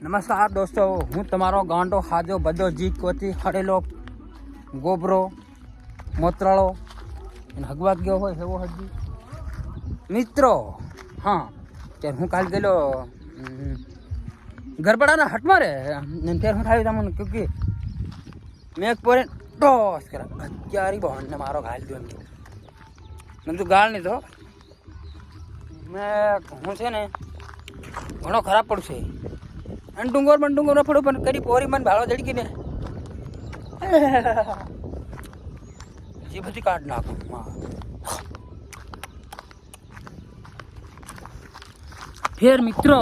નમસ્કાર દોસ્તો, હું તમારો ગાંડો ખાજો બધો જીક કોથી હડેલો ગોબરો મોતરાળો અને હગવાત ગયો હોય એવો હજી મિત્રો. હા, ત્યારે હું કાલ ગયેલો ગરબડાના હટમાં રે, ત્યારે હું થયું તમને ક્યોંકિ મેં એક પોરે ટોસ કરા અત્યારે બહનને મારો ઘાલ દો એમ મેં તું ગાળ નહીં તો મેં હું છે ને ઘણો ખરાબ પડશે અને ડુંગર ન પડું પણ કરી પોરી મને ભાળવા જડકી ને જે બધી કાઢ નાખું. ફેર મિત્રો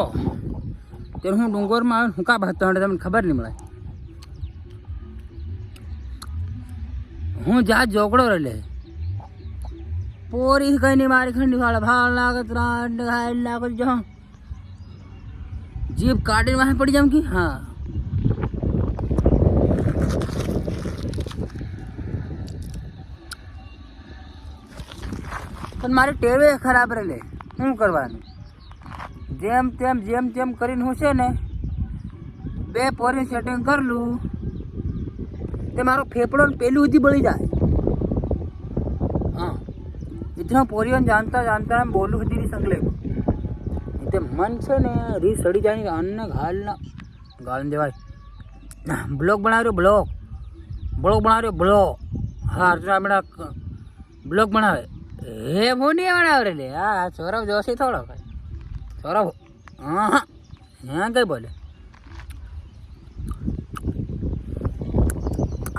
ત્યારે હું ડુંગરમાં આવે હું કા બહાર તમને ખબર નહીં મળે. હું જા જોગડો રે પોરી કઈ નહીં મારી ખંડી વાળા ભાવ લાગત લાગત જો जीप काटे वहाँ पड़ जाऊँ कि हाँ पण मारे टेवे खराब रहे हूँ करवाने जेम तेम करीने हूँ से ने बे पोरी सेटिंग कर लूँ ते मारो फेफड़ो पेलू उदी बड़ी जाए. हाँ इतना पोरियों जानता हम बोलू हदी नहीं सकले ते मन से ने री सड़ी जाए अन्न घाल देवाय. ब्लॉग बना रहे ब्लॉग हाँ अर्जुना बेटा ब्लॉग बनावे हे वो नहीं बनाव रे. हाँ सौरभ जोशी थोड़ा सौरभ हाँ यहाँ कहीं बोले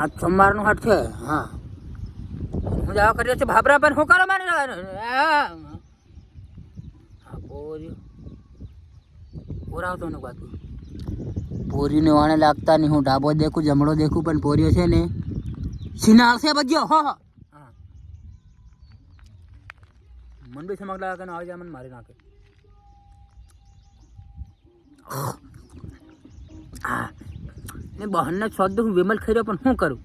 आज सोमवार नु हट है. हाँ હું જાવા કરી છે ભાબરા પણ હું કરો માને હા પોરી ઓરાવતો ને બાકી પોરીને વાણે લાગતા નહીં. હું ડાબો દેખું જમણો દેખું પણ પોરીઓ છે ને સિનાર છે બજ્યો હો હા મન બી સમગ લાગે ને આવી જાય મને મારી નાખે. હા ને બહનને છોડ હું વિમલ ખાઈ રહ્યો પણ શું કરું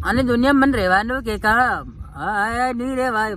અને દુનિયા મને રહેવાનું કે કા નહીં રેવાય